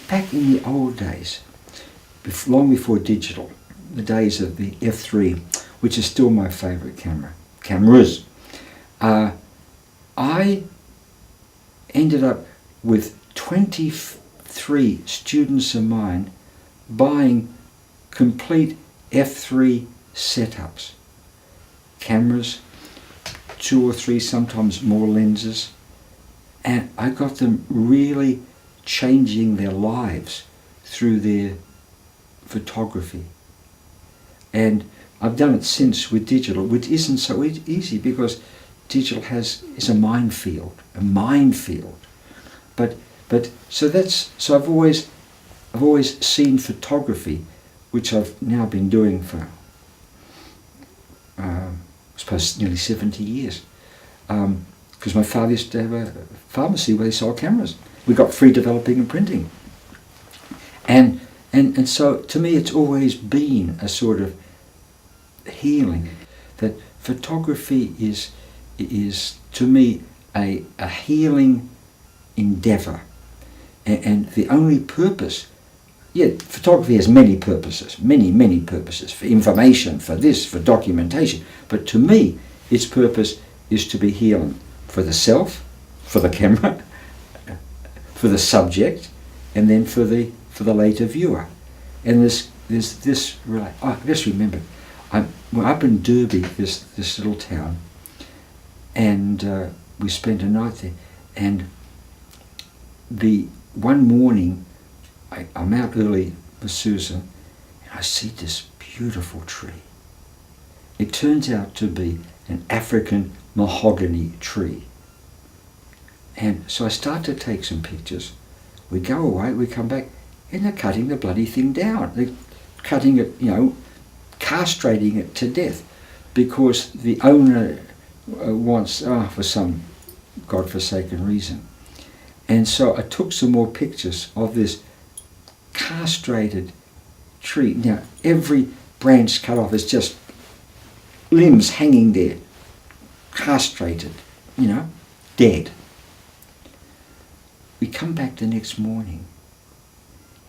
back in the old days, long before digital, the days of the F3, which is still my favourite cameras, I ended up with 23 students of mine buying complete F3 setups. Cameras, 2 or 3, sometimes more lenses, and I got them really changing their lives through their photography. And I've done it since with digital, which isn't so easy because digital is a minefield. But so I've always seen photography, which I've now been doing for I suppose nearly 70 years. Because my father used to have a pharmacy where they sold cameras. We got free developing and printing. And so to me it's always been a sort of healing, that photography is to me a healing endeavour. And the only purpose, photography has many purposes, many purposes, for information, for this, for documentation. But to me, its purpose is to be healing for the self, for the camera, for the subject, and then for the later viewer. And there's this. I just remember, we're up in Derby, this little town, and we spent a night there. And the one morning, I'm out early with Susan, and I see this beautiful tree. It turns out to be an African mahogany tree. And so I start to take some pictures. We go away, we come back, and they're cutting the bloody thing down. They're cutting it, castrating it to death, because the owner wants, for some godforsaken reason. And so I took some more pictures of this castrated tree. Now, every branch cut off is just limbs hanging there, castrated, dead. We come back the next morning,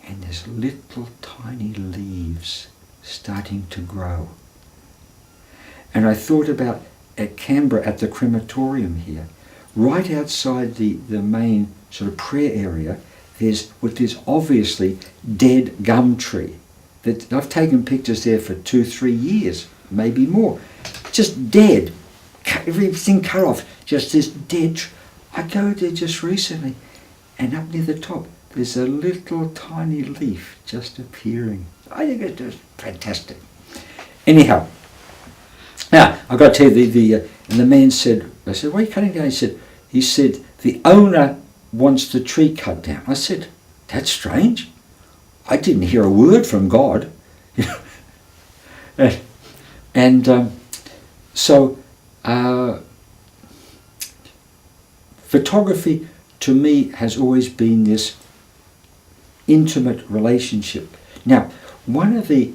and there's little tiny leaves starting to grow. And I thought about at Canberra, at the crematorium here, right outside the main sort of prayer area, there's obviously dead gum tree. That I've taken pictures there for 2-3 years, maybe more. Just dead, everything cut off, just this dead I go there just recently, and up near the top, there's a little tiny leaf just appearing. I think it's just fantastic. Anyhow, now I've got to tell you, and the man said, I said, "What are you cutting down?" He said, "The owner wants the tree cut down." I said, "That's strange. I didn't hear a word from God." So photography to me has always been this intimate relationship. Now, one of the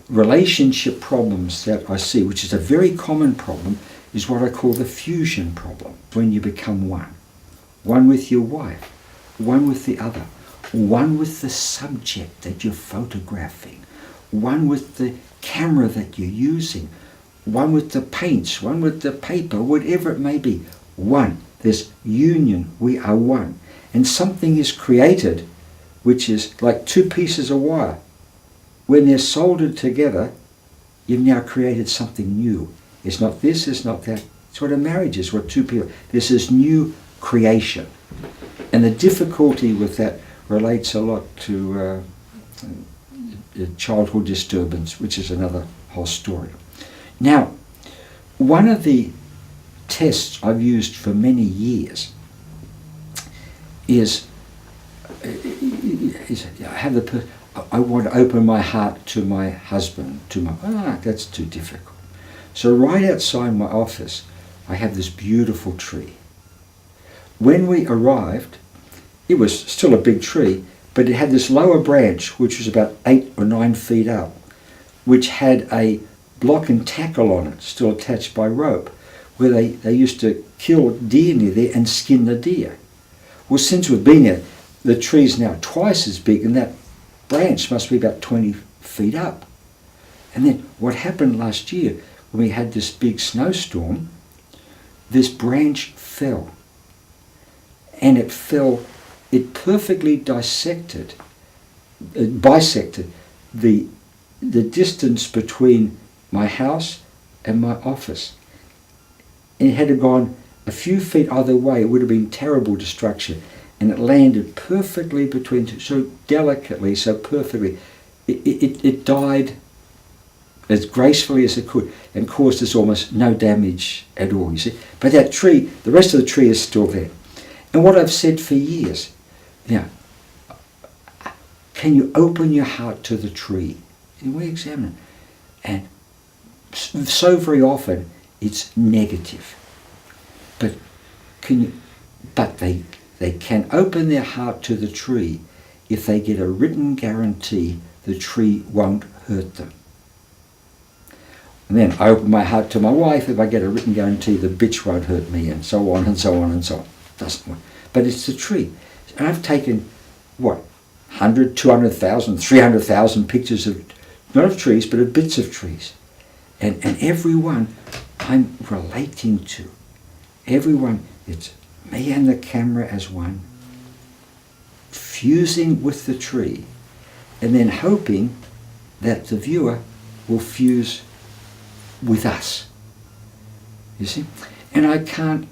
relationship problems that I see, which is a very common problem, is what I call the fusion problem. When you become one with your wife, one with the other, one with the subject that you're photographing, one with the camera that you're using, one with the paints, one with the paper, whatever it may be. One. There's union. We are one. And something is created which is like two pieces of wire. When they're soldered together, you've now created something new. It's not this, it's not that. It's what a marriage is, what two people. This is new creation. And the difficulty with that relates a lot to childhood disturbance, which is another whole story. Now, one of the tests I've used for many years is I want to open my heart to my husband, that's too difficult. So right outside my office, I have this beautiful tree. When we arrived, it was still a big tree, but it had this lower branch, which was about 8 or 9 feet up, which had a block and tackle on it, still attached by rope, where they used to kill deer near there and skin the deer. Well, since we've been there, the tree's now twice as big, and that branch must be about 20 feet up. And then what happened last year, when we had this big snowstorm, this branch fell. And it perfectly bisected the distance between my house and my office. And it had gone a few feet either way, it would have been terrible destruction. And it landed perfectly between two, so delicately, so perfectly. It died as gracefully as it could and caused us almost no damage at all, you see. But that tree, the rest of the tree is still there. And what I've said for years, can you open your heart to the tree? And we examine it. And so very often it's negative. But they can open their heart to the tree if they get a written guarantee the tree won't hurt them. And then I open my heart to my wife if I get a written guarantee the bitch won't hurt me, and so on and so on and so on. Doesn't work. But it's the tree. And I've taken, 100, 200,000, 300,000 pictures of, not of trees, but of bits of trees. And every one I'm relating to. Everyone, it's me and the camera as one, fusing with the tree, and then hoping that the viewer will fuse with us. You see? And I can't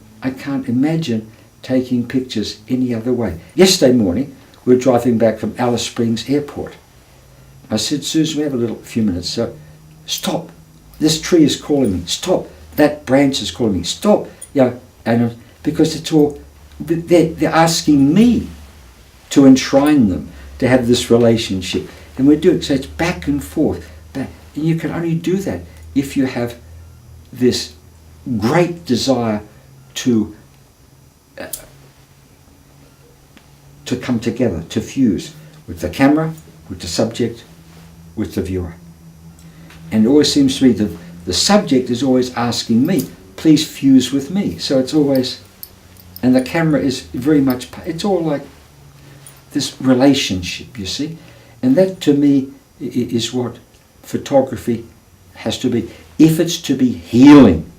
imagine taking pictures any other way. Yesterday morning, we were driving back from Alice Springs Airport. I said, Susan, we have a few minutes, so stop. This tree is calling me. Stop. That branch is calling me. Stop. And because it's all, they're asking me to enshrine them, to have this relationship. And we're doing, so it's back and forth. And you can only do that if you have this great desire to come together, to fuse with the camera, with the subject, with the viewer. And it always seems to me that the subject is always asking me, please fuse with me. So it's always, and the camera is very much, it's all like this relationship, you see. And that to me is what photography has to be, if it's to be healing.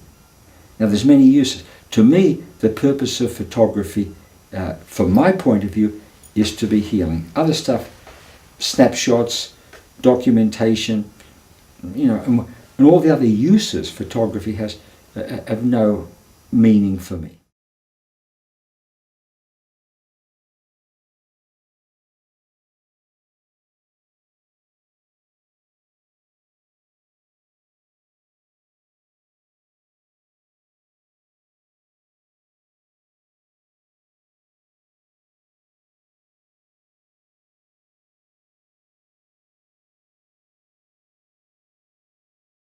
Now there's many uses. To me, the purpose of photography, from my point of view, is to be healing. Other stuff, snapshots, documentation, and all the other uses photography has, have no meaning for me.